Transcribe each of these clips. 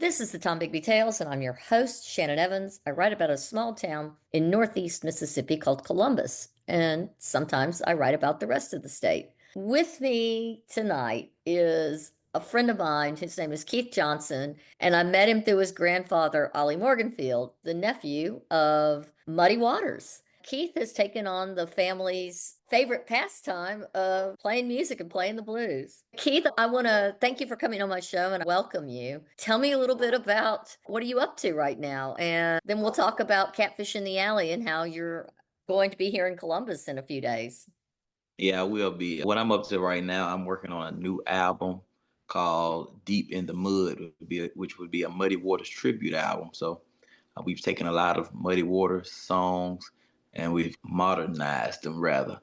This is the Tom Bigby Tales, and I'm your host, Shannon Evans. I write about a small town in northeast Mississippi called Columbus, and sometimes I write about the rest of the state. With me tonight is a friend of mine. His name is Keith Johnson, and I met him through his grandfather, Ollie Morganfield, the nephew of Muddy Waters. Keith has taken on the family's favorite pastime of playing music and playing the blues. Keith, I want to thank you for coming on my show and welcome you. Tell me a little bit about what are you up to right now? And then we'll talk about Catfish in the Alley and how you're going to be here in Columbus in a few days. Yeah, I will be. What I'm up to right now, I'm working on a new album called Deep in the Mud, which would be a Muddy Waters tribute album. So we've taken a lot of Muddy Waters songs and we've modernized them rather.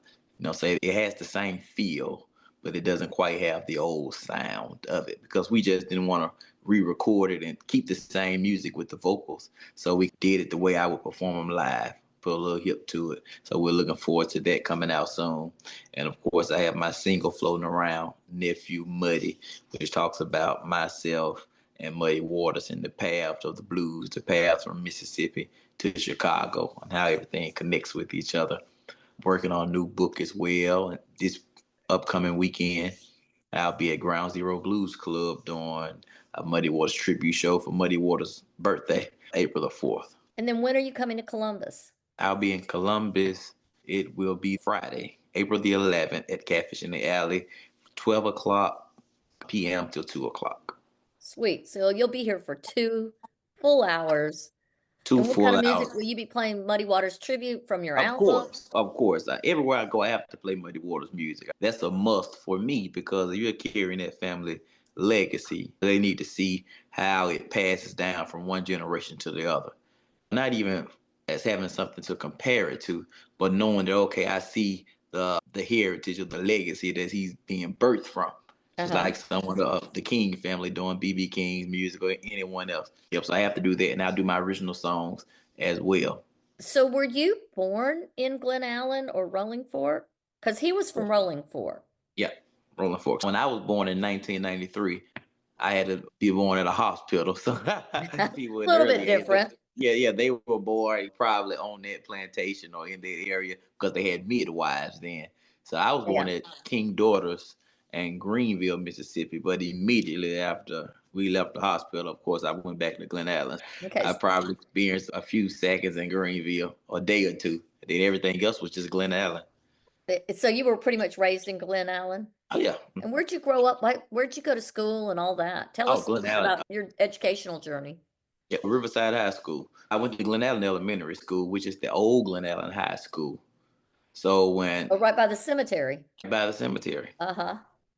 Say it has the same feel, but it doesn't quite have the old sound of it because we just didn't want to re-record it and keep the same music with the vocals. So we did it the way I would perform them live, put a little hip to it. So we're looking forward to that coming out soon. And of course, I have my single floating around, Nephew Muddy, which talks about myself and Muddy Waters and the paths of the blues, the paths from Mississippi to Chicago, and how everything connects with each other. Working on a new book as well. And this upcoming weekend, I'll be at Ground Zero Blues Club doing a Muddy Waters tribute show for Muddy Waters' birthday, April the 4th. And then when are you coming to Columbus? I'll be in Columbus. It will be Friday, April the 11th at Catfish in the Alley, 12 o'clock p.m. till 2 o'clock. Sweet. So you'll be here for 2 full hours. Two And what kind full of music hours. will you be playing? Muddy Waters tribute from your Of album? course, of course. Everywhere I go, I have to play Muddy Waters music. That's a must for me because you're carrying that family legacy. They need to see how it passes down from one generation to the other. Not even as having something to compare it to, but knowing that, okay, I see the heritage of the legacy that he's being birthed from. Just Uh-huh. like someone of the King family doing B.B. King's music or anyone else. Yep, so I have to do that, and I'll do my original songs as well. So were you born in Glen Allen or Rolling Fork? Because he was from Rolling Fork. Yeah, Rolling Forks. When I was born in 1993, I had to be born at a hospital. So A people in the little bit early age, different. yeah, they were born probably on that plantation or in that area because they had midwives then. So I was born Yeah. at King Daughters in Greenville, Mississippi. But immediately after we left the hospital, of course, I went back to Glen Allen. Okay. I probably experienced a few seconds in Greenville, a day or two. Then everything else was just Glen Allen. So you were pretty much raised in Glen Allen? Oh yeah. And where'd you grow up? Like, where'd you go to school and all that? Tell Oh, us Glen Allen. about your educational journey. Yeah, Riverside High School. I went to Glen Allen Elementary School, which is the old Glen Allen High School. So when Oh, right by the cemetery. by the cemetery. Uh-huh.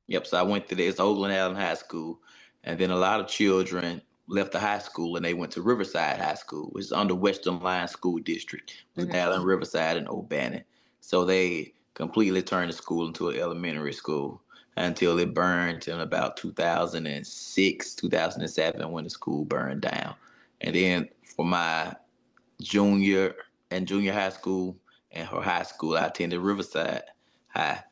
Yep. So I went to this old Glen Allen High School, and then a lot of children left the high school and they went to Riverside High School, which is under Western Line School District, Glen Hmm. Allen, Riverside, and O'Bannon. So they completely turned the school into an elementary school until it burned in about 2006, 2007 when the school burned down. And then for my junior and junior high school and her high school, I attended Riverside High.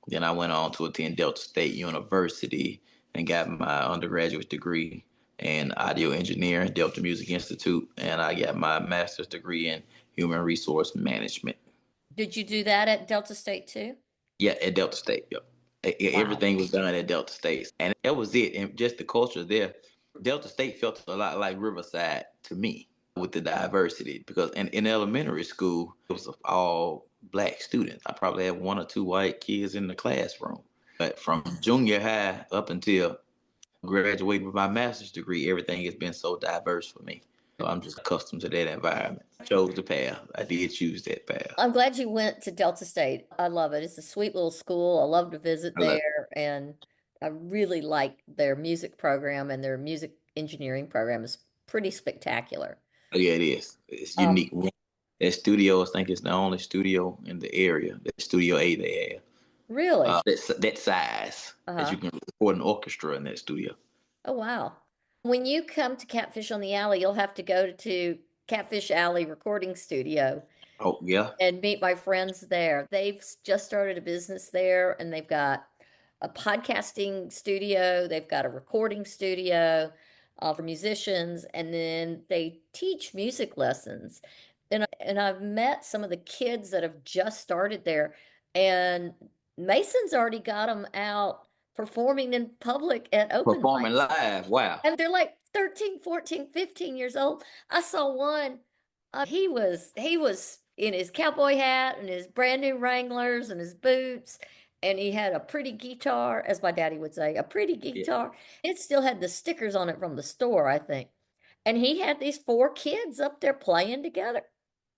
Then I went on to attend Delta State University and got my undergraduate degree in audio engineering, Delta Music Institute, and I got my master's degree in human resource management. Did you do that at Delta State too? Yeah, at Delta State. Yep. Wow. Everything was done at Delta State, and that was it. And just the culture there, Delta State felt a lot like Riverside to me with the diversity because in elementary school it was all black students. I probably had one or two white kids in the classroom, but from junior high up until graduating with my master's degree, everything has been so diverse for me. So I'm just accustomed to that environment. I chose the path. I did choose that path. I'm glad you went to Delta State. I love it. It's a sweet little school. I love to visit I love there, and I really like their music program, and their music engineering program is pretty spectacular. it. Yeah, it is. It's Um, unique. That studio, I think, is the only studio in the area. That Studio A they have. Really? That size that Uh-huh. you can record an orchestra in that studio. Oh, wow. When you come to Catfish on the Alley, you'll have to go to Catfish Alley Recording Studio Oh yeah, and meet my friends there. They've just started a business there, and they've got a podcasting studio, they've got a recording studio. for musicians, and then they teach music lessons. And I've met some of the kids that have just started there, and Mason's already got them out performing in public at open Performing mics. live. Wow. And they're like 13, 14, 15 years old. I saw one, he was in his cowboy hat and his brand new Wranglers and his boots, and he had a pretty guitar, as my daddy would say, a pretty Yeah. guitar. It still had the stickers on it from the store, I think. And he had these four kids up there playing together.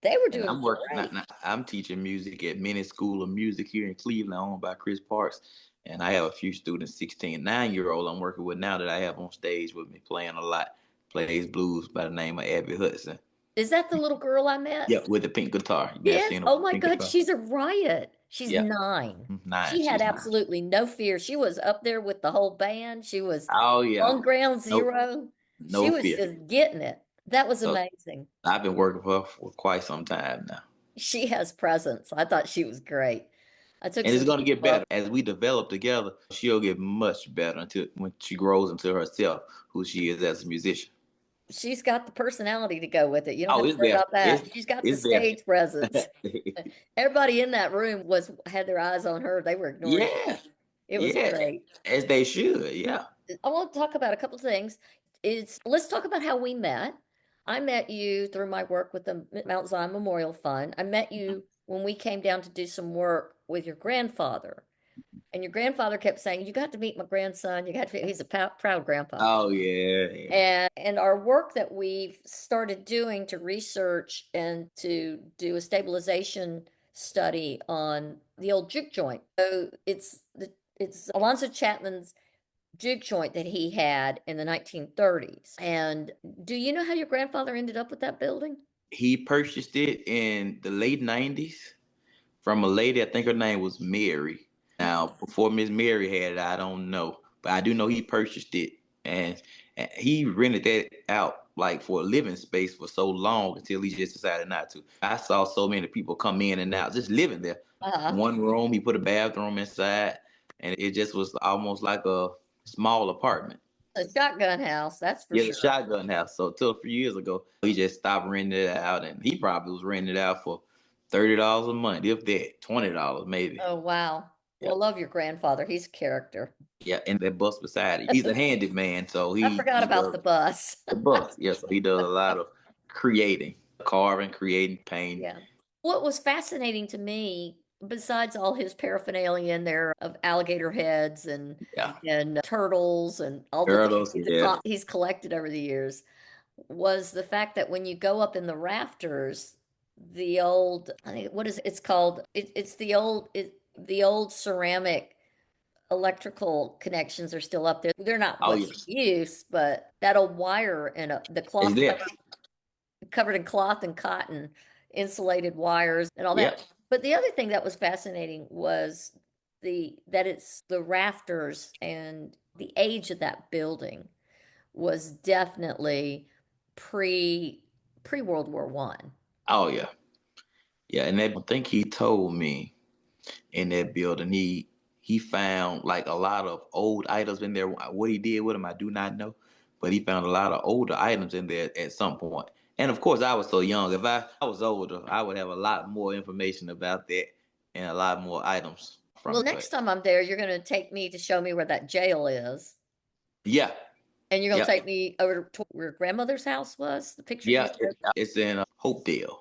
They were And doing I'm working. great. I'm teaching music at Mini School of Music here in Cleveland, owned by Chris Parks. And I have a few students, 16, 9 year old I'm working with now that I have on stage with me playing a lot. Plays blues by the name of Abby Hudson. Is that the little girl I met? Yeah, with the pink guitar. You may have Yes. seen her Oh with the my pink God, guitar. she's a riot. She's Yeah, 9. nine. She had She's 9. absolutely no fear. She was up there with the whole band. She was Oh yeah. on ground No, zero. She no was fear. just getting it. That was So amazing. I've been working for her for quite some time now. She has presence. I thought she was great. I took And it's some gonna get photos. better as we develop together. She'll get much better until when she grows into herself, who she is as a musician. She's got the personality to go with it. You don't Oh, have to it's worry there. about that. She's got the It's there. stage presence. Everybody in that room was had their eyes on her. They were ignoring Yeah, me. It was yeah, great. as they should. Yeah. I want to talk about a couple of things. Let's talk about how we met. I met you through my work with the Mount Zion Memorial Fund. I met you when we came down to do some work with your grandfather. And your grandfather kept saying, "You got to meet my grandson. You got to." He's a proud grandpa. Oh yeah, yeah. And our work that we've started doing to research and to do a stabilization study on the old juke joint. So it's Alonzo Chapman's juke joint that he had in the 1930s. And do you know how your grandfather ended up with that building? He purchased it in the late '90s from a lady. I think her name was Mary. Now, before Miss Mary had it, I don't know, but I do know he purchased it, and he rented that out like for a living space for so long until he just decided not to. I saw so many people come in and out just living there. Uh-huh. One room, he put a bathroom inside, and it just was almost like a small apartment. A shotgun house, that's for Yeah, the sure. shotgun house. So till a few years ago, he just stopped renting it out, and he probably was renting it out for $30 a month, if that, $20 maybe. Oh, wow. Yeah, Well, love your grandfather. He's a character. yeah, and that bus beside it. He's a handyman, so I he forgot he about does the bus. the bus. Yeah, so he does a lot of creating, carving, creating, painting. Yeah. What was fascinating to me, besides all his paraphernalia in there of alligator heads Yeah, and turtles and all the turtles. Yeah. he's collected over the years, was the fact that when you go up in the rafters, the old, I think, what is it's called? It's the old ceramic electrical connections are still up there. They're not Oh much yes, use, but that old wire and the it's cloth there. covered in cloth and cotton, insulated wires and all Yep. that. But the other thing that was fascinating was it's the rafters and the age of that building was definitely pre World War One. Oh yeah, yeah. And that, I think he told me in that building. He found like a lot of old items in there. What he did with them, I do not know, but he found a lot of older items in there at some point. And of course, I was so young. If I was older, I would have a lot more information about that and a lot more items Well, from it. next But time I'm there, you're going to take me to show me where that jail is. yeah, And you're going to yep, take me over to where grandmother's house was, the pictures you yeah, showed. it's in Hopedale.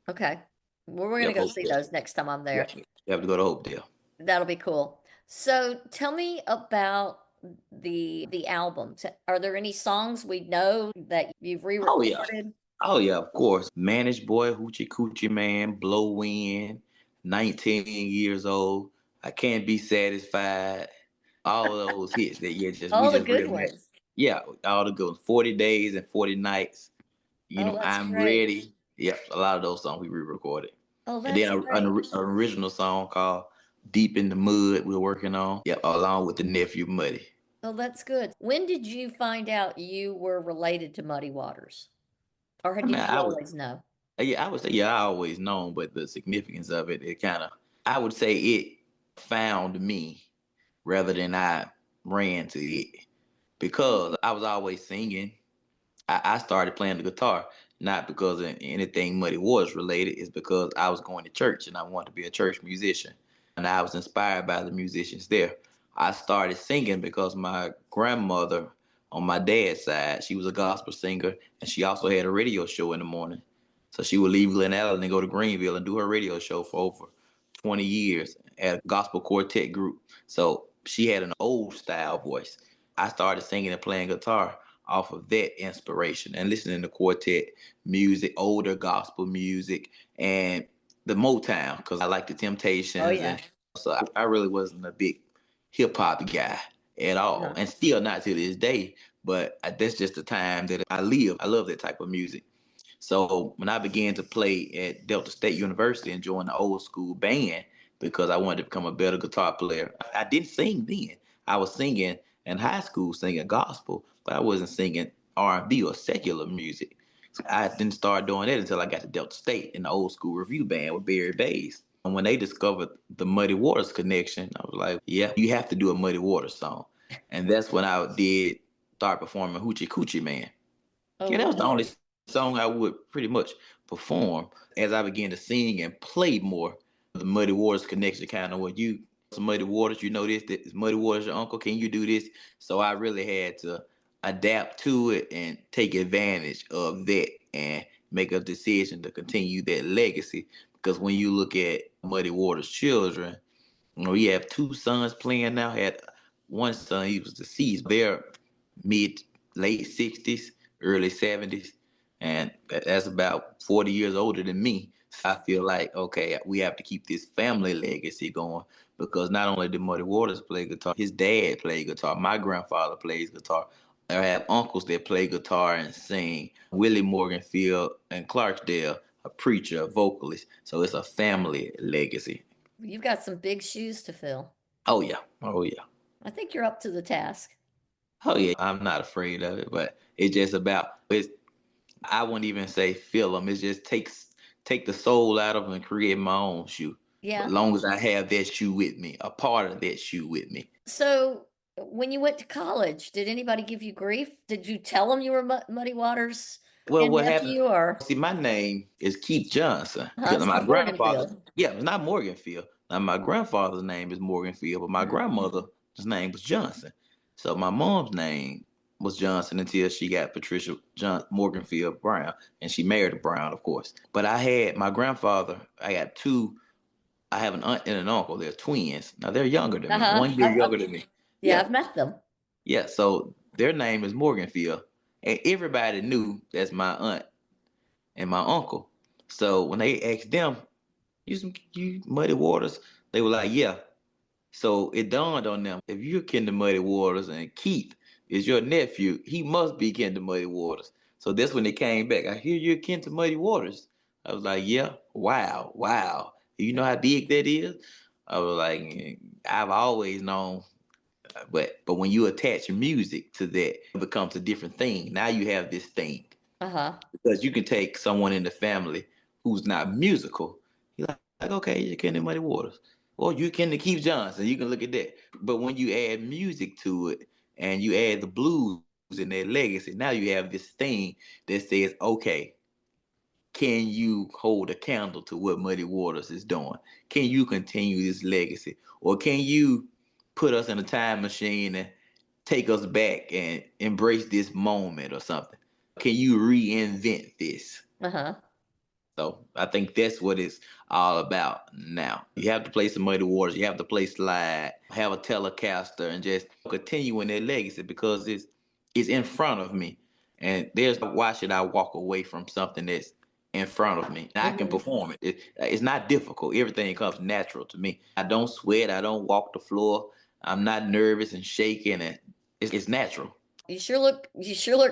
Okay. Well, we're going to Yep, go see Hopedale. those next time I'm Yeah, there. you have to go to Hopedale. That'll be cool. So tell me about the album. Are there any songs we know that you've Oh yeah. re-recorded? Oh yeah, of course. Managed Boy, Hoochie Coochie Man, Blow In, 19 years old. I Can't Be Satisfied. All of those hits that we All the just good read, man. ones. Yeah, all the good ones. 40 Days and 40 Nights. Oh, that's I'm great. Ready. Yep, a lot of those songs we re-recorded. Oh, And that's then great. an original song called Deep in the Mud we're working on. Yep, along with the nephew Muddy. Oh, that's good. When did you find out you were related to Muddy Waters? Or I mean, did you always know? I would say, yeah, I always known, but the significance of it, it kind of, I would say it found me rather than I ran to it because I was always singing. I started playing the guitar not because of anything Muddy Waters related. It's because I was going to church and I wanted to be a church musician, and I was inspired by the musicians there. I started singing because my grandmother on my dad's side, she was a gospel singer, and she also had a radio show in the morning. So she would leave Glen Allen and go to Greenville and do her radio show for over 20 years at a gospel quartet group. So she had an old style voice. I started singing and playing guitar off of that inspiration and listening to quartet music, older gospel music, and the Motown because I like the Oh Temptations, yeah. and so I really wasn't a big hip hop guy at all, Uh-huh. and still not to this day. But that's just the time that I live. I love that type of music. So when I began to play at Delta State University and join the old school band because I wanted to become a better guitar player, I didn't sing then. I was singing in high school, singing gospel, but I wasn't singing R&B or secular music. So I didn't start doing that until I got to Delta State in the old school review band with Barry Bays. And when they discovered the Muddy Waters connection, I was like, yeah, you have to do a Muddy Waters song. And that's when I did start performing Hoochie Coochie Man. Oh Yeah, that was the only really? song I would pretty much perform as I began to sing and play more. The Muddy Waters connection kind of what you some Muddy Waters, you know this Muddy Waters your uncle, can you do this? So I really had to adapt to it and take advantage of that and make a decision to continue that legacy. Because when you look at Muddy Waters' children, you know, he have two sons playing now. Had one son, he was deceased. They're mid late 60s, early 70s, and that's about 40 years older than me. So I feel like okay, we have to keep this family legacy going because not only did Muddy Waters play guitar, his dad played guitar. My grandfather plays guitar. I have uncles that play guitar and sing. Willie Morganfield and Clarksdale, a preacher, a vocalist. So it's a family legacy. You've got some big shoes to fill. Oh yeah. Oh yeah. I think you're up to the task. Oh yeah. I'm not afraid of it, but it's just about it's. I wouldn't even say fill them. It just take the soul out of them and create my own shoe. But Yeah. long as I have that shoe with me, a part of that shoe with me. So when you went to college, did anybody give you grief? Did you tell them you were Muddy Waters Well, and what happened? nephew, or See, my name is Keith Johnson huh? because It's my not grandfather. Morganfield. Yeah, it's not Morganfield. Now my grandfather's name is Morganfield, but my Uh-huh. grandmother's name was Johnson. So my mom's name was Johnson until she got Patricia Morganfield Brown, and she married Brown, of course. But I had my grandfather. I got two. I have an aunt and an uncle. They're twins. Now they're younger than me, Uh-huh. 1 year younger than me. Yeah, Yeah, I've met them. yeah. So their name is Morganfield, and everybody knew that's my aunt and my uncle. So when they asked them, you Muddy Waters, they were like, yeah. So it dawned on them, if you're kin to Muddy Waters and Keith is your nephew, he must be kin to Muddy Waters. So that's when they came back. I hear you're kin to Muddy Waters. I was like, yeah, wow, wow. You know how big that is? I was like, I've always known, but when you attach music to that, it becomes a different thing. Now you have this thing Uh-huh. because you can take someone in the family who's not musical. You're like okay, you can Muddy Waters, or you can the Keith Johnson. You can look at that. But when you add music to it and you add the blues in their legacy, now you have this thing that says, okay, can you hold a candle to what Muddy Waters is doing? Can you continue this legacy, or can you put us in a time machine and take us back and embrace this moment or something? Can you reinvent this? Uh-huh. So I think that's what it's all about now. You have to play some Muddy Waters. You have to play Slide, have a Telecaster, and just continuing their legacy because it's in front of me. And there's why should I walk away from something that's in front of me? And I can Hmm. perform it. It's not difficult. Everything comes natural to me. I don't sweat. I don't walk the floor. I'm not nervous and shaking, and it's natural. You sure look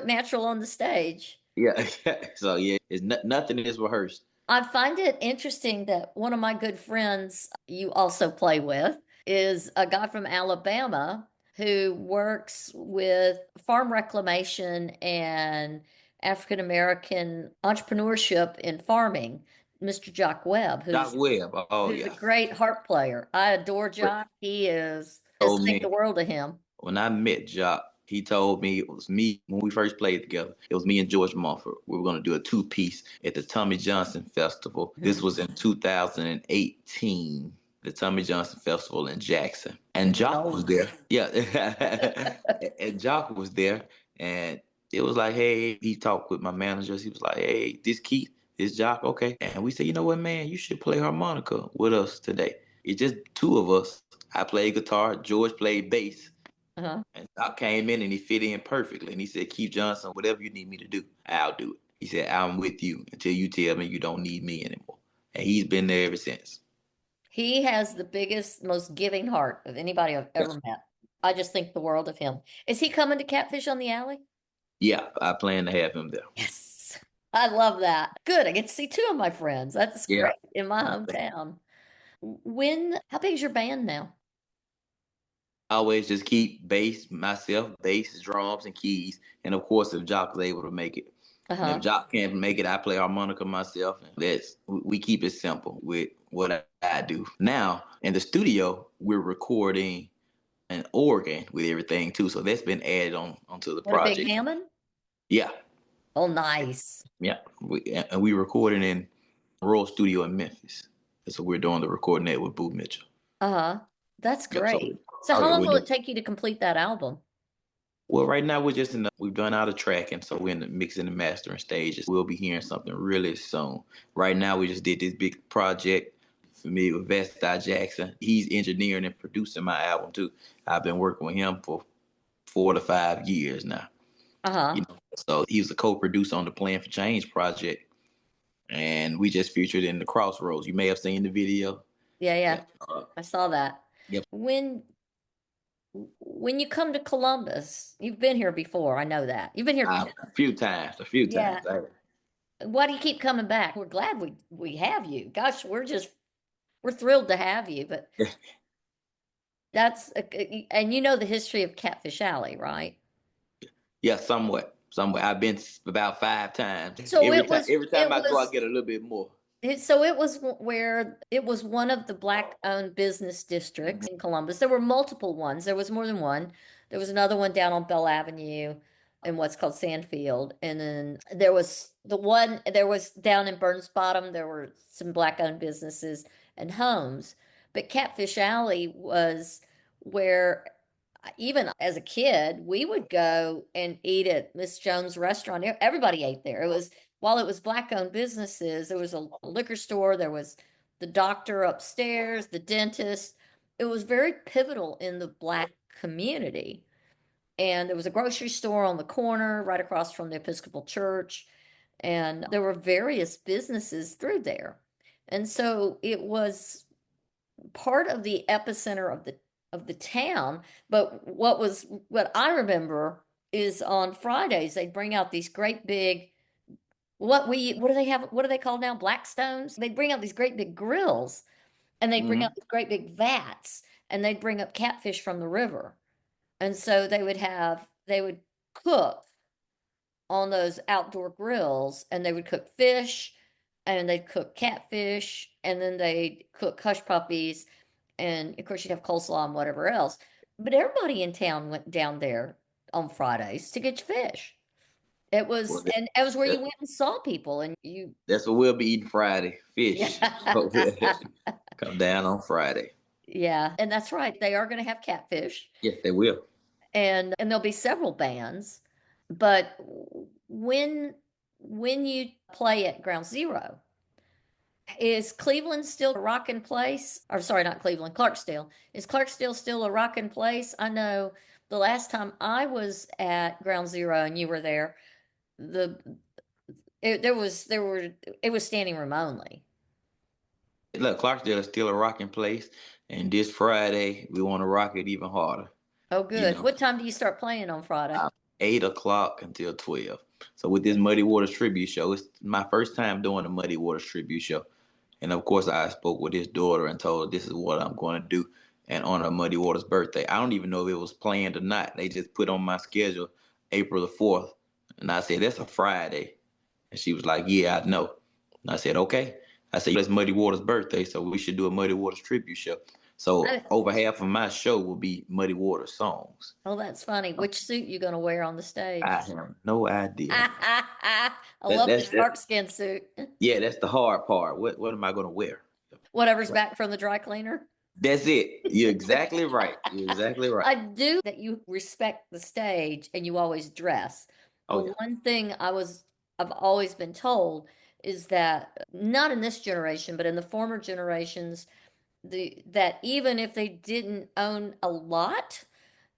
natural on the stage. Yeah. So yeah, nothing is rehearsed. I find it interesting that one of my good friends you also play with is a guy from Alabama who works with farm reclamation and African American entrepreneurship in farming, Mr. Jock Webb, Doc who's Webb. Oh who's a yeah. great harp player. I adore Jock. He is Told just think the me world of him. when I met Jock, He told me it was me when we first played together. It was me and George Mumford. We were going to do a two-piece at the Tommy Johnson Festival. This Mhm. was in 2018, the Tommy Johnson Festival in Jackson. You're And getting Jock was old. there. Yeah. And Jock was there. And it was like, hey, he talked with my managers. He was like, hey, this Keith, this Jock, okay. And we said, you know what, man, you should play harmonica with us today. It's just two of us. I played guitar, George played bass. Uh-huh. And Doc came in and he fit in perfectly. And he said, Keith Johnson, whatever you need me to do, I'll do it. He said, I'm with you until you tell me you don't need me anymore. And he's been there ever since. He has the biggest, most giving heart of anybody I've Yeah, ever met. I just think the world of him. Is he coming to Catfish on the Alley? yeah, I plan to have him there. Yes. I love that. Good. I get to see two of my friends. That's Yeah. great in my hometown. How big is your band now? I always just keep bass, myself, bass, drums, and keys. And of course, if Jock is able to make it. And if Uh-huh. Jock can't make it, I play harmonica myself. And we keep it simple with what I do. Now, in the studio, we're recording an organ with everything too. So that's been added on onto the What a big project. Hammond? Yeah, Oh, nice. yeah. And we recording in Royal Studio in Memphis. So we're doing the recording there with Boo Mitchell. Uh-huh. That's Yep. So great. So oh how yeah, long we're will doing. it take you to complete that album? Well, right now we're just we've done all the tracking, so we're in the mixing and mastering stages. We'll be hearing something really soon. Right now we just did this big project for me with Vesta Jackson. He's engineering and producing my album too. I've been working with him for 4 to 5 years now. You Uh-huh. know, so he was a co-producer on the Plan for Change project, and we just featured in the Crossroads. You may have seen the video. Yeah, Yeah. yeah. I saw that. Yep. When when you come to Columbus, you've been here before. I know that. You've been here. A few times. A few Yeah. times. Why do you keep coming back? We're glad we have you. Gosh, we're thrilled to have you, but and you know the history of Catfish Alley, right? Yeah, somewhat. Somewhat. I've been about 5 times. So Every it time, was every time it I go, I was get a little bit more. so it was where it was one of the black-owned business districts in Columbus. There were multiple ones. There was more than one. There was another one down on Bell Avenue in what's called Sandfield. And then there was down in Burns Bottom, there were some black-owned businesses and homes. But Catfish Alley was where even as a kid, we would go and eat at Miss Jones' restaurant. Everybody ate there. While it was black-owned businesses, there was a liquor store, there was the doctor upstairs, the dentist. It was very pivotal in the black community. And there was a grocery store on the corner right across from the Episcopal Church. And there were various businesses through there. And so it was part of the epicenter of the town. But what I remember is on Fridays they'd bring out these great big what do they have? What do they call now? Blackstones. They'd bring out these great big grills and they'd bring out Hmm. these great big vats and they'd bring up catfish from the river. And so they would cook on those outdoor grills and they would cook fish and they'd cook catfish and then they'd cook hush puppies and of course you'd have coleslaw and whatever else. But everybody in town went down there on Fridays to get fish. Well, And it was where you that, went and saw people and you, that's what we'll be eating Friday. Fish. So we'll yeah. come down on Friday. Yeah. And that's right. They are going to have catfish Yes, they will. and there'll be several bands. But when you play at Ground Zero, is Cleveland still a rocking place? Or sorry, not Cleveland, Clarksdale. Is Clarksdale still a rocking place? I know the last time I was at Ground Zero and you were there, the it was standing room only. Look, Clarksdale is still a rocking place. And this Friday, we want to rock it even harder. Oh, You good. know, What time do you start playing on Friday? 8 o'clock until 12. So with this Muddy Waters tribute show, it's my first time doing a Muddy Waters tribute show. And of course, I spoke with his daughter and told her this is what I'm going to do and honor Muddy Waters' birthday. I don't even know if it was planned or not. They just put on my schedule April the 4th. And I said, that's a Friday. And she was like, yeah, I know. And I said, okay. I said, it's Muddy Waters' birthday, so we should do a Muddy Waters tribute show. So I, over half of my show will be Muddy Water songs. oh, that's funny. Which suit you gonna wear on the I stage? have no idea. I That, love the that's that. shark skin suit. Yeah, that's the hard part. What am I gonna wear? Whatever's back from the dry cleaner. That's it. You're exactly right. You're exactly right. I do that you respect the stage and you always dress. Oh The yeah. one thing I've always been told is that not in this generation, but in the former generations, that even if they didn't own a lot,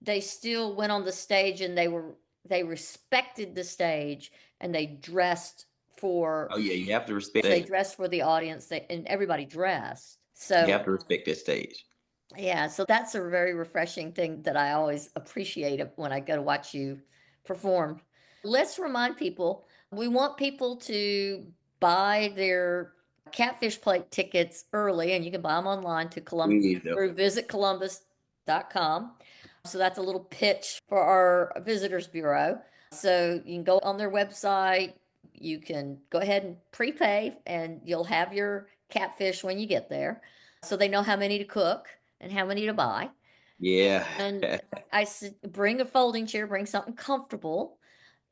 they still went on the stage and they respected the stage and they dressed Oh for yeah. You have to respect they that. dressed for the audience and everybody dressed. You So have to respect that stage. yeah, so that's a very refreshing thing that I always appreciate when I go to watch you perform. Let's remind people, we want people to buy their Catfish Plate tickets early, and you can buy them online to We do. through visitcolumbus.com. So that's a little pitch for our Visitors Bureau. So you can go on their website, you can go ahead and prepay, and you'll have your catfish when you get there. So they know how many to cook and how many to buy. Yeah. And I said, bring a folding chair, bring something comfortable.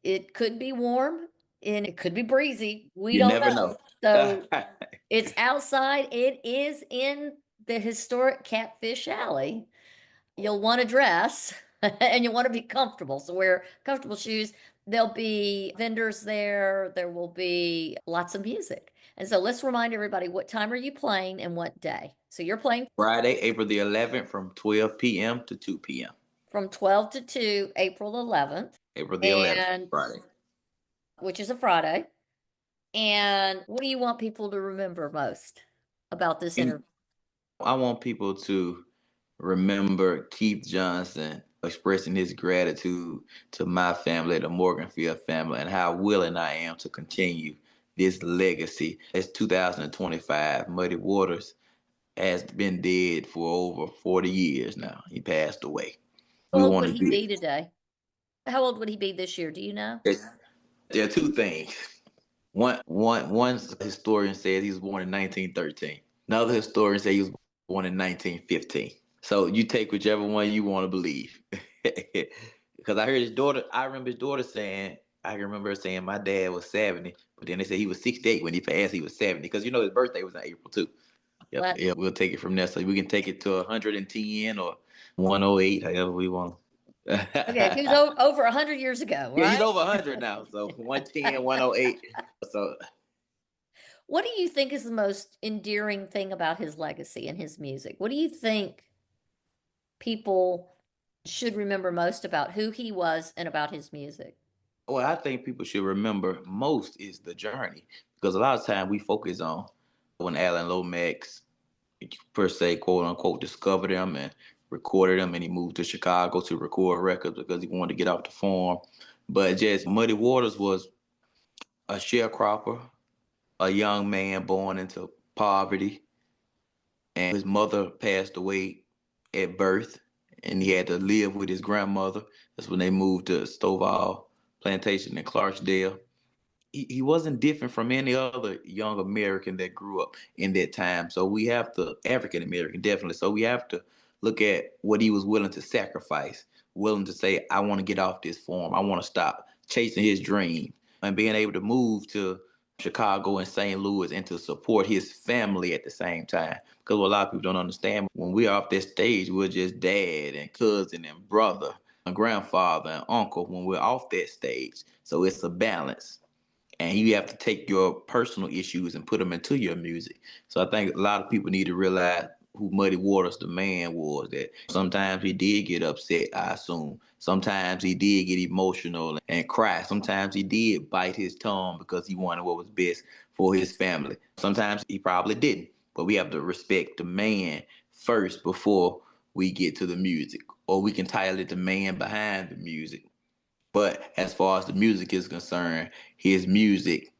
It could be warm and it could be breezy. We You don't never know. know. So it's outside. It is in the historic Catfish Alley. You'll want to dress and you'll want to be comfortable. So wear comfortable shoes. There'll be vendors there. There will be lots of music. And so let's remind everybody, what time are you playing and what day? So you're playing Friday, April the 11th from 12 p.m. to 2 p.m. from 12 to 2, April 11th, April the 11th, and Friday. which is a Friday. And what do you want people to remember most about this And interview? I want people to remember Keith Johnson expressing his gratitude to my family, the Morganfield family, and how willing I am to continue this legacy. It's 2025. Muddy Waters has been dead for over 40 years now. He passed away. How We old want would to he do be today? How old would he be this year? Do you know? it. There are two things. One historian says he was born in 1913. Another historian says he was born in 1915. So you take whichever one you want to believe. Because I heard his daughter, I remember his daughter saying, I can remember her saying my dad was 70, but then they said he was 68 when he passed, he was 70. Because you know his birthday was in April too. Yep, What? yeah, we'll take it from there. So we can take it to 110 or 108, however we want. Okay, he was Yeah, over 100 years ago, he's right? over 100 now. So 110, 108. So What do you think is the most endearing thing about his legacy and his music? What do you think people should remember most about who he was and about his music? what I think people should remember most is the journey, because a lot of time we focus on when Alan Lomax, per se, quote unquote, discovered him and recorded him, and he moved to Chicago to record records because he wanted to get off the farm. But just Muddy Waters was a sharecropper, a young man born into poverty, and his mother passed away at birth, and he had to live with his grandmother. That's when they moved to Stovall Plantation in Clarksdale. He wasn't different from any other young American that grew up in that time. So we have to, African American, definitely. So we have to look at what he was willing to sacrifice, willing to say, I want to get off this farm. I want to stop chasing his dream, and being able to move to Chicago and St. Louis and to support his family at the same time. Because what a lot of people don't understand, when we're off that stage, we're just dad and cousin and brother and grandfather and uncle when we're off that stage. So it's a balance, and you have to take your personal issues and put them into your music. So I think a lot of people need to realize who Muddy Waters the man was. That sometimes he did get upset, I assume. Sometimes he did get emotional and cry. Sometimes he did bite his tongue because he wanted what was best for his family. Sometimes he probably didn't. But we have to respect the man first before we get to the music. Or we can title it the man behind the music. But as far as the music is concerned, his music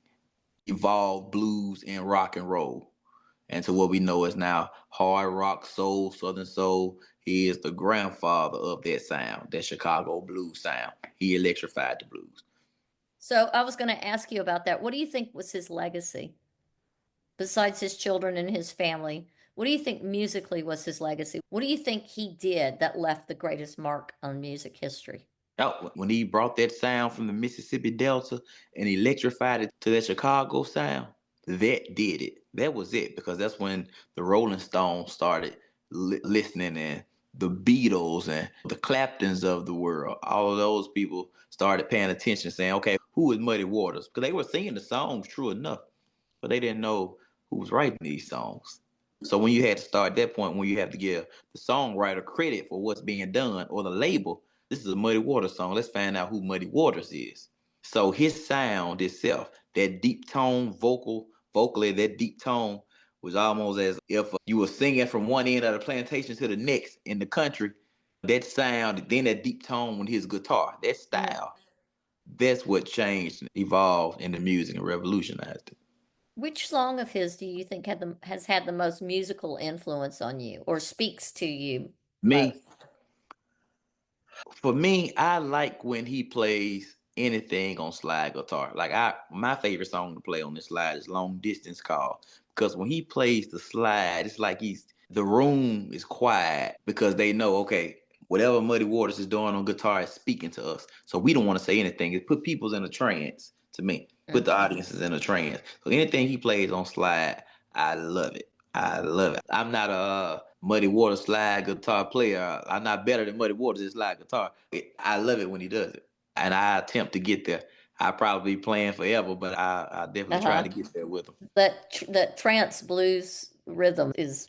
evolved blues and rock and roll. And to what we know is now hard rock, soul, southern soul. He is the grandfather of that sound, that Chicago blues sound. He electrified the blues. So I was going to ask you about that. What do you think was his legacy besides his children and his family? What do you think musically was his legacy? What do you think he did that left the greatest mark on music history? Oh, when he brought that sound from the Mississippi Delta and electrified it to that Chicago sound, that did it. That was it because that's when the Rolling Stones started listening, and the Beatles and the Claptons of the world. All of those people started paying attention, saying, "Okay, who is Muddy Waters?" Because they were singing the songs, true enough, but they didn't know who was writing these songs. So when you had to start at that point, when you have to give the songwriter credit for what's being done or the label, this is a Muddy Waters song. Let's find out who Muddy Waters is. So his sound itself, that deep tone vocally, that deep tone was almost as if you were singing from one end of the plantation to the next in the country. That sound, then that deep tone with his guitar, that Mm. style, that's what changed, and evolved in the music and revolutionized it. Which song of his do you think has had the most musical influence on you or speaks to you Me, most? for me, I like when he plays anything on slide guitar. Like my favorite song to play on this slide is "Long Distance Call" because when he plays the slide, it's like the room is quiet because they know, okay, whatever Muddy Waters is doing on guitar is speaking to us. So we don't want to say anything. It put people in a trance. To me, put Mm. the audiences in a trance. So anything he plays on slide, I love it. I love it. I'm not a Muddy Waters slide guitar player. I'm not better than Muddy Waters in slide guitar. I love it when he does it, and I attempt to get there. I probably be playing forever, but I definitely try Uh-huh. to get there with him. That trance blues rhythm is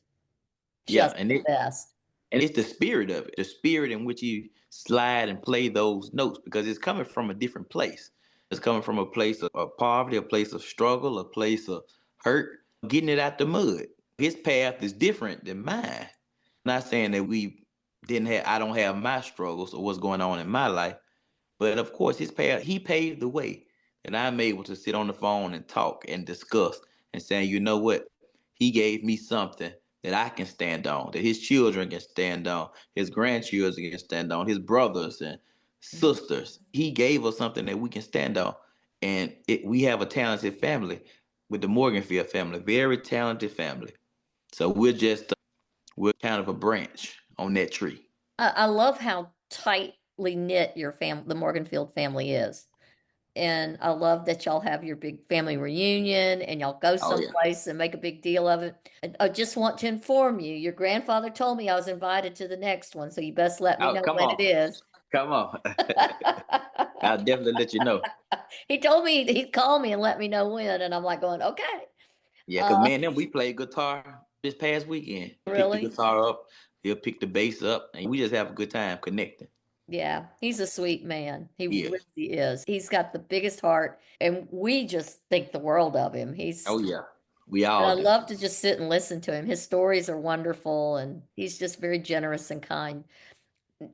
Yeah, just the best. and it's the spirit of it, the spirit in which you slide and play those notes because it's coming from a different place. It's coming from a place of poverty, a place of struggle, a place of hurt, getting it out the mud. His path is different than mine. Not saying that I don't have my struggles or what's going on in my life, but of course, he paved the way that I'm able to sit on the phone and talk and discuss and saying, you know what? He gave me something that I can stand on, that his children can stand on, his grandchildren can stand on, his brothers and sisters. He gave us something that we can stand on. And we have a talented family with the Morganfield family, very talented family. So we're kind of a branch on that tree. I love how tightly knit the Morganfield family is. And I love that y'all have your big family reunion and y'all go Oh yeah. someplace and make a big deal of it. I just want to inform you, your grandfather told me I was invited to the next one, so you best let me Oh, know come when it on. is. Come on. I'll definitely let you know. He told me he'd call me and let me know when, and I'm like going, okay. Yeah, cause Uh, man, then we played guitar this past weekend. Pick the really? guitar up, he'll pick the bass up, and we just have a good time connecting. Yeah, he's a sweet man. He Yeah. really is. He's got the biggest heart, and we just think the world of him. Oh yeah. We And I all do. love to just sit and listen to him. His stories are wonderful, and he's just very generous and kind.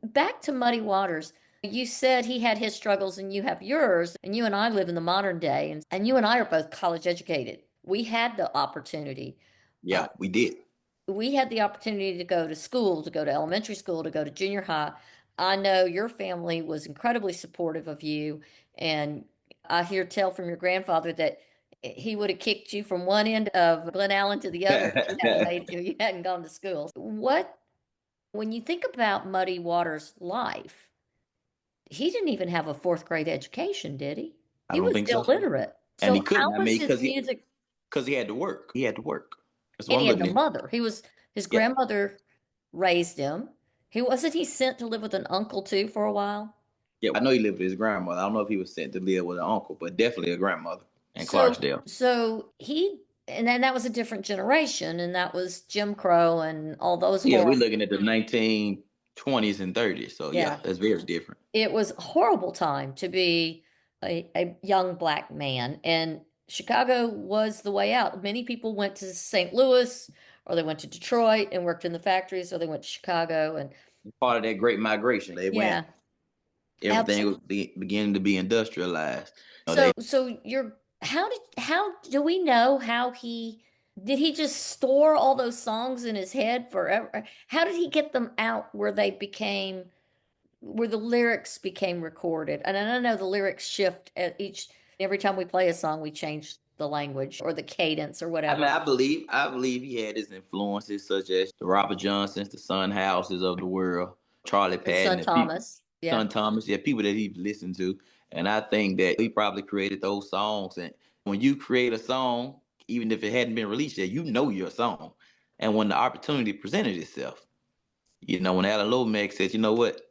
Back to Muddy Waters. You said he had his struggles and you have yours, and you and I live in the modern day, and you and I are both college educated. We had the opportunity. Uh, Yeah, we did. we had the opportunity to go to school, to go to elementary school, to go to junior high. I know your family was incredibly supportive of you, and I hear tell from your grandfather that he would have kicked you from one end of Glen Allen to the other if you hadn't gone to school. When you think about Muddy Waters' life, he didn't even have a fourth grade education, did he? I He don't was think so. illiterate. And he So couldn't. how I was mean, his music? cause he had to work. He had to work. That's what And I'm he had looking no at. mother. His Yeah. grandmother raised him. He sent to live with an uncle too for a while? Yeah. I know he lived with his grandmother. I don't know if he was sent to live with an uncle, but definitely a grandmother in So Clarksdale. and then that was a different generation, and that was Jim Crow and all those Yeah, horror. we're looking at the 1920s and 30s. So yeah, Yeah. that's very different. It was a horrible time to be a young black man, and Chicago was the way out. Many people went to St. Louis, or they went to Detroit and worked in the factories, or they went to Chicago. And Part of that great migration. They went, yeah, everything was beginning to be industrialized. so how do we know how he did he just store all those songs in his head forever? How did he get them out where the lyrics became recorded? And I know the lyrics shift at every time we play a song, we change the language or the cadence or I mean, whatever. I believe he had his influences such as the Robert Johnsons, the Sun Houses of the world, Charlie His Patton, son and people, Thomas. Yeah. Son Thomas, yeah, people that he listened to. And I think that he probably created those songs. And when you create a song, even if it hadn't been released yet, you know your song. And when the opportunity presented itself, when Alan Lomax said, you know what?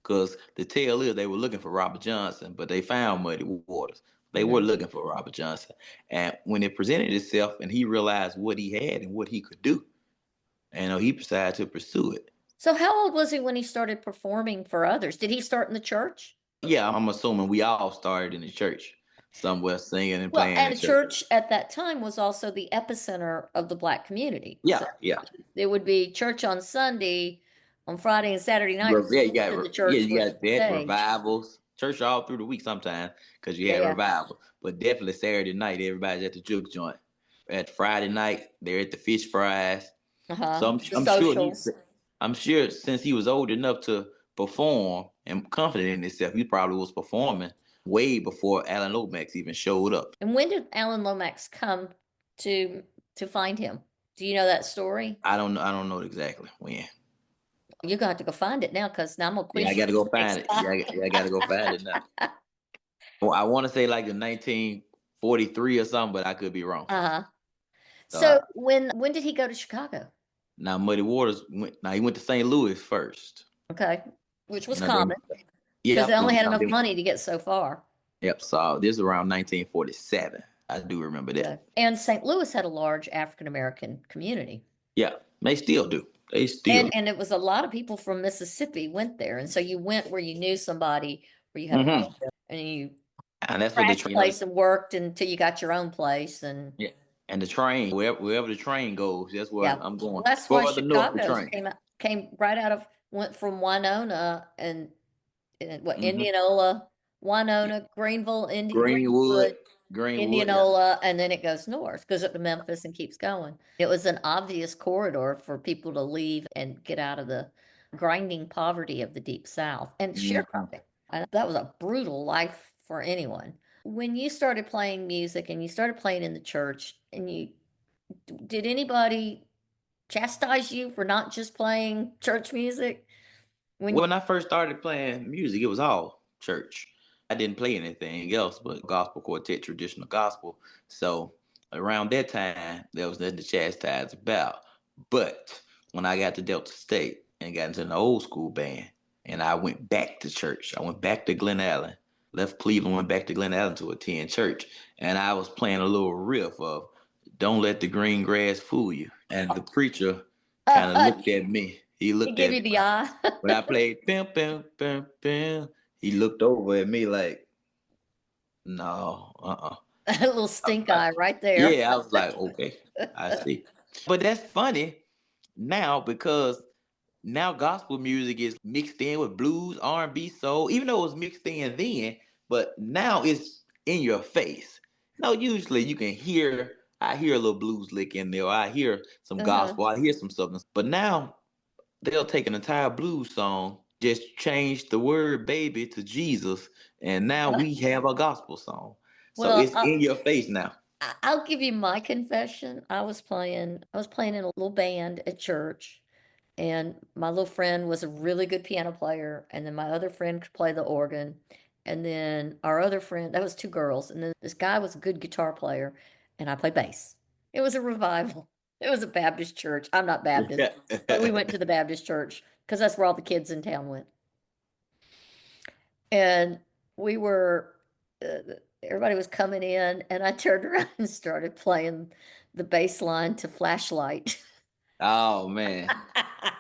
Because the tale is they were looking for Robert Johnson, but they found Muddy Waters. They were Hmm. looking for Robert Johnson. And when it presented itself and he realized what he had and what he could do, and he decided to pursue it. So how old was he when he started performing for others? Did he start in the church? Yeah, I'm assuming we all started in the church, somewhere singing and Well, playing in and the the church. church at that time was also the epicenter of the Black community. So Yeah, yeah. it would be church on Sunday, on Friday and Saturday night. Yeah, you got The yeah, church you was got the that stage. revivals, church all through the week sometimes because you Yeah, had yeah. revival. But definitely Saturday night, everybody's at the juke joint. At Friday night, they're at the fish fries. So Uh-huh. I'm, The I'm sure socials. I'm sure since he was old enough to perform and confident in himself, he probably was performing way before Alan Lomax even showed up. And when did Alan Lomax come to find him? Do you know that story? I don't know exactly when. You're gonna have to go find it now because now I'm gonna Yeah, I quiz you got to go next find it. time. Yeah, I got to go find it now. Well, I want to say like the 1943 or something, but I could be wrong. Uh-huh. So So when did he go to Chicago? now Muddy Waters went. Now he went to St. Louis first. Okay. Which was Then common because they yep, only was had enough then, money to get so far. yep. So this is around 1947. I do remember that. Okay. And St. Louis had a large African American community. Yeah, they still do. They still. And it was a lot of people from Mississippi went there. And so you went where you knew somebody, where you had a Mm-hmm. relative, and you And that's what crashed a place and worked until you got your own place. And yeah. And the train, wherever the train goes, that's where yeah, I'm well, going. that's why Further north the Chicago's train. came right out of went from Winona and what Mm-hmm. Indianola, Winona, Greenville, Greenwood, Greenwood, Greenwood, yeah. Indianola, and then it goes north, goes up to Memphis and keeps going. It was an obvious corridor for people to leave and get out of the grinding poverty of the Deep South and Mm-hmm. sharecropping. And that was a brutal life for anyone. When you started playing music and you started playing in the church, and you did anybody chastise you for not just playing church music? When When I first started playing music, it was all church. I didn't play anything else but gospel quartet, traditional gospel. So around that time, there was nothing to chastise about. But when I got to Delta State and got into an old school band, and I went back to church, I went back to Glen Allen, left Cleveland, went back to Glen Allen to attend church, and I was playing a little riff of "Don't Let the Green Grass Fool You," and the preacher kind of looked at me. He they looked give at you me the eye, when I played bam bam bam bam, he looked over at me like, no, a little I was stink like, eye right there. yeah, I was like, okay, I see. But that's funny now because now gospel music is mixed in with blues, R&B, soul, even though it was mixed in then, but now it's in your face. No, usually you can hear, I hear a little blues lick in there, or I hear some Uh-huh. gospel, I hear some something. But now they'll take an entire blues song, just change the word baby to Jesus, and now we have a gospel song. So Well, it's in your face now. I'll give you my confession. I was playing in a little band at church, and my little friend was a really good piano player, and then my other friend could play the organ, and then our other friend, that was two girls, and then this guy was a good guitar player, and I played bass. It was a revival. It was a Baptist church. I'm not Baptist, but we went to the Baptist church because that's where all the kids in town went. And we were everybody was coming in, and I turned around and started playing the bass line to Flashlight. Oh man.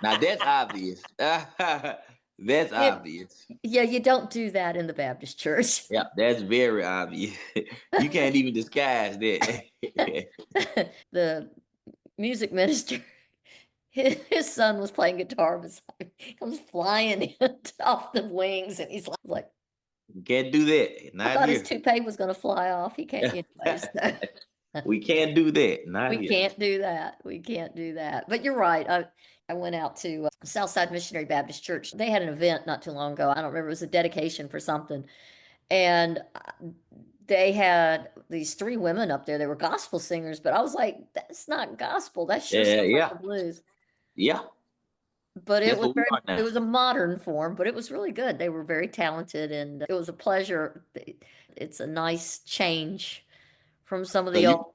Now that's obvious. That's It, obvious. yeah, you don't do that in the Baptist church. Yeah, that's very obvious. You can't even disguise that. The music minister, his son was playing guitar beside me. He comes flying in off the wings, and he's like, Can't do that. I Not thought his here. toupee was going to fly off. He can't, anyways. We can't do that. Not We here. can't do that. We can't do that. But you're right. I went out to Southside Missionary Baptist Church. They had an event not too long ago. I don't remember. It was a dedication for something. And they had these three women up there. They were gospel singers, but I was like, that's not gospel. That sure Yeah, sounds like yeah, the blues. yeah. But it That's was what we very, are it now. was a modern form, but it was really good. They were very talented, and it was a pleasure. It's a nice change from some of So the you, old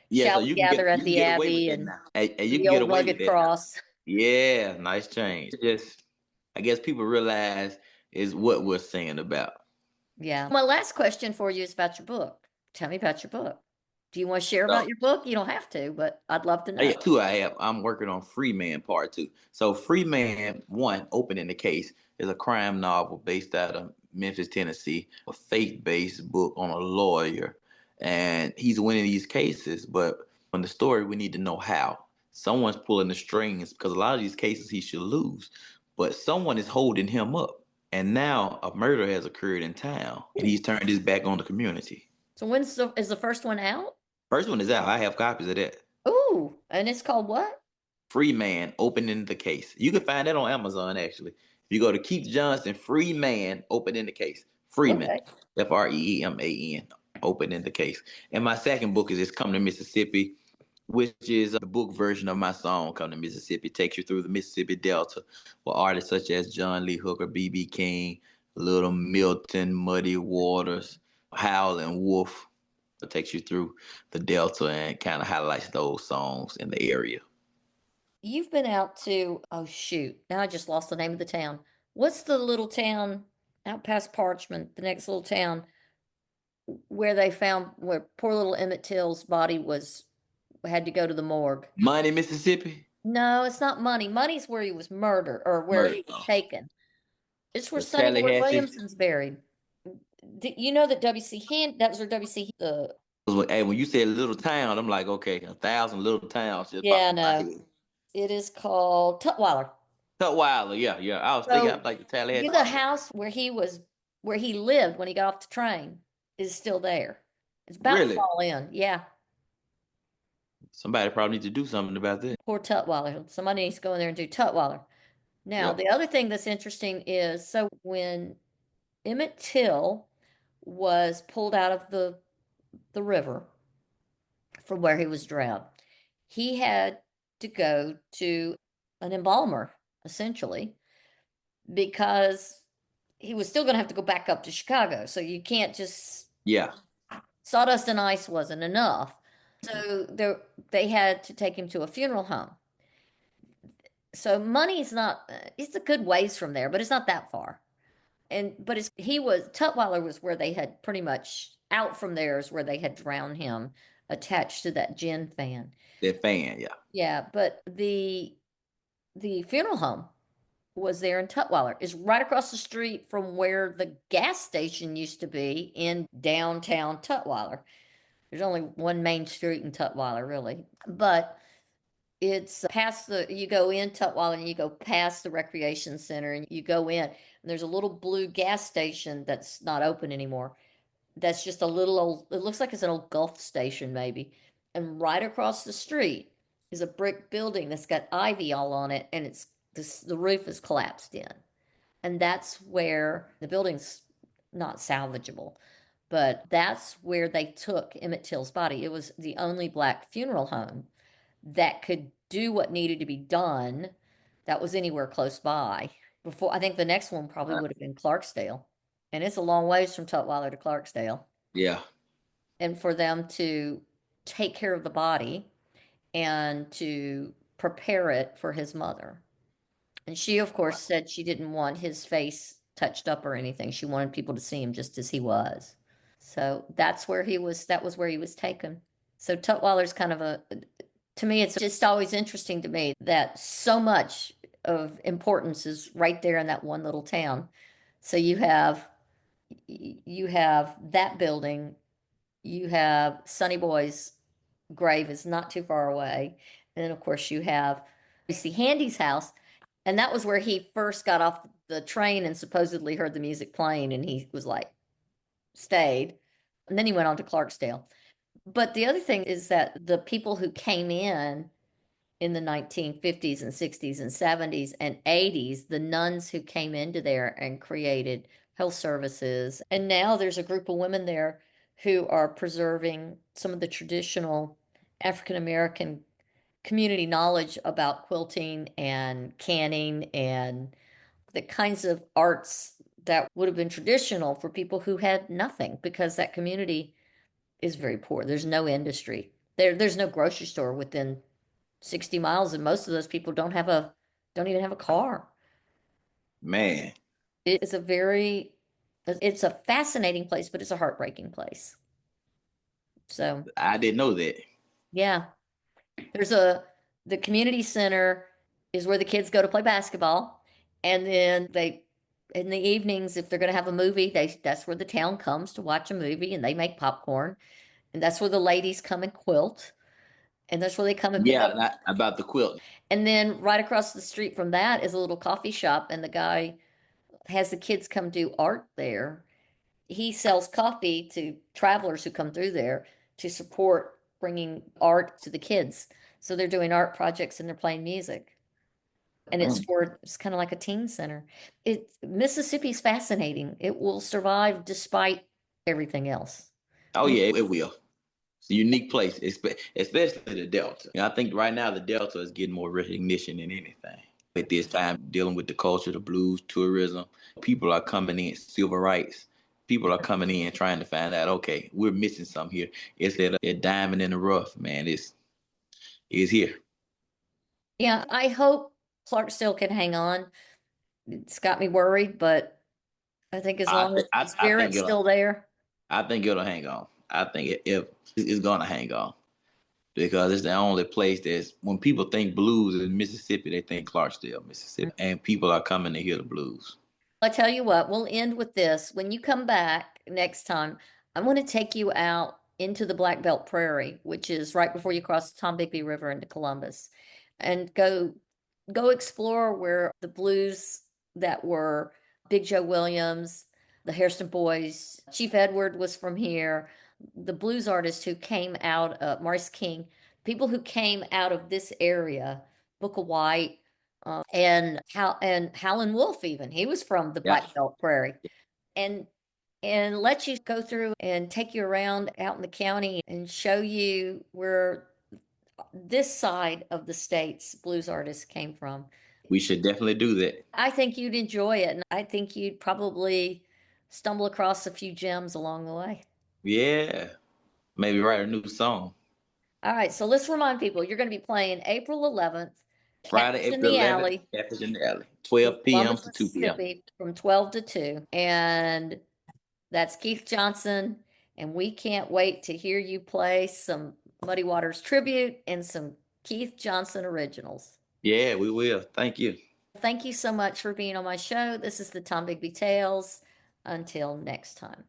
yeah, so shall we gather at you can the get away with Abbey that and now. And you can the get old away with rugged that now. cross. Yeah, nice change. Just, I guess people realize is what we're singing about. Yeah. My last question for you is about your book. Tell me about your book. Do you want to share So about your book? You don't have to, but I'd love to know. yeah, two I have. I'm working on Free Man Part Two. So Free Man One, opening the case, is a crime novel based out of Memphis, Tennessee, a faith-based book on a lawyer, and he's winning these cases. But on the story, we need to know how. Someone's pulling the strings because a lot of these cases he should lose, but someone is holding him up. And now a murder has occurred in town, and Ooh. he's turned his back on the community. So is the first one out? First one is out. I have copies of that. Ooh, and it's called what? Free Man opening the case. You can find that on Amazon actually. If you go to Keith Johnson, Free Man opening the case. Freeman, Okay. Freeman, opening the case. And my second book is It's Come to Mississippi, which is the book version of my song Come to Mississippi. It takes you through the Mississippi Delta with artists such as John Lee Hooker, B.B. King, Little Milton, Muddy Waters, Howlin' Wolf. It takes you through the Delta and kind of highlights those songs in the area. You've been out to, oh shoot, now I just lost the name of the town. What's the little town out past Parchment, the next little town where they found where poor little Emmett Till's body was had to go to the morgue? Money, Mississippi. No, it's not Money. Money's where he was murdered or where Murder. he was taken. It's where The Sonny Boy Tallahassee. Williamson's buried. You know that WC Hand that was where WC the Hey, when you said little town, I'm like, okay, 1,000 little towns just popped yeah, in my no. head. It is called Tutwiler. Tutwiler, yeah, yeah. I was thinking, I'm So like the Tallahassee. the house where he lived when he got off the train is still there. It's about to Really? fall in. Yeah. Somebody probably need to do something about that. Poor Tutwiler. Somebody needs to go in there and do Tutwiler. Now, Yep. the other thing that's interesting is so when Emmett Till was pulled out of the river from where he was drowned, he had to go to an embalmer, essentially, because he was still going to have to go back up to Chicago. So you can't just Yeah. sawdust and ice wasn't enough. So they had to take him to a funeral home. So money's not, it's a good ways from there, but it's not that far. And, but he was, Tutwiler was where they had pretty much out from there is where they had drowned him attached to that gin fan. That fan, yeah. Yeah. But the funeral home was there in Tutwiler. Is right across the street from where the gas station used to be in downtown Tutwiler. There's only one main street in Tutwiler, really. But it's past you go in Tutwiler and you go past the recreation center and you go in, and there's a little blue gas station that's not open anymore. That's just a little old, it looks like it's an old Gulf station, maybe. And right across the street is a brick building that's got ivy all on it, and the roof is collapsed in. And that's where the building's not salvageable, but that's where they took Emmett Till's body. It was the only black funeral home that could do what needed to be done that was anywhere close by. Before, I think the next one probably Uh, would have been Clarksdale. And it's a long ways from Tutwiler to Clarksdale. yeah. And for them to take care of the body and to prepare it for his mother. And she, of course, said she didn't want his face touched up or anything. She wanted people to see him just as he was. So that was where he was taken. So Tutwiler's kind of to me, it's just always interesting to me that so much of importance is right there in that one little town. So you have that building, you have Sonny Boy's grave is not too far away. And then of course you see Handy's house. And that was where he first got off the train and supposedly heard the music playing and he was like, stayed. And then he went on to Clarksdale. But the other thing is that the people who came in the 1950s and 60s and 70s and 80s, the nuns who came into there and created health services. And now there's a group of women there who are preserving some of the traditional African American community knowledge about quilting and canning and the kinds of arts that would have been traditional for people who had nothing because that community is very poor. There's no industry. There's no grocery store within 60 miles, and most of those people don't even have a car. Man, It is a very it's a fascinating place, but it's a heartbreaking place. So, I didn't know that. yeah, there's a the community center is where the kids go to play basketball, and then they in the evenings if they're going to have a movie, that's where the town comes to watch a movie, and they make popcorn, and that's where the ladies come and quilt, and that's where they come and pick Yeah, up. about the quilt. And then right across the street from that is a little coffee shop, and the guy has the kids come do art there. He sells coffee to travelers who come through there to support bringing art to the kids. So they're doing art projects and they're playing music. And Mm. it's kind of like a teen center. Mississippi's fascinating. It will survive despite everything else. Oh yeah, it will. It's a unique place, especially the Delta. I think right now the Delta is getting more recognition than anything. At this time, dealing with the culture, the blues, tourism, people are coming in, civil rights. People are coming in trying to find out, okay, we're missing something here. It's that diamond in the rough, man. It's here. Yeah, I hope Clarksdale can hang on. It's got me worried, but I think as long as the I think spirit's it'll still there, hang on. I think if it's gonna hang on because it's the only place that's when people think blues in Mississippi, they think Clarksdale, Mississippi, and people are coming to hear the blues. I tell you what, we'll end with this. When you come back next time, I want to take you out into the Black Belt Prairie, which is right before you cross the Tombigbee River into Columbus, and go explore where the blues that were Big Joe Williams, the Hairston Boys, Chief Edward was from here, the blues artists who came out of Maurice King, people who came out of this area, Booker White, and Howlin' Wolf even. He was from the Yeah, Black Belt Prairie. And let you go through and take you around out in the county and show you where this side of the state's blues artists came from. we should definitely do that. I think you'd enjoy it, and I think you'd probably stumble across a few gems along the way. Yeah, maybe write a new song. All right, so let's remind people you're going to be playing April 11th, Friday, Catfish in April the 11th, Alley Catfish in the Alley, in 12 p.m. Columbus, to 2 p.m. Mississippi from 12 to 2. And that's Keith Johnson, and we can't wait to hear you play some Muddy Waters tribute and some Keith Johnson originals. Yeah, we will. Thank you. Thank you so much for being on my show. This is the Tom Bigby Tales. Until next time.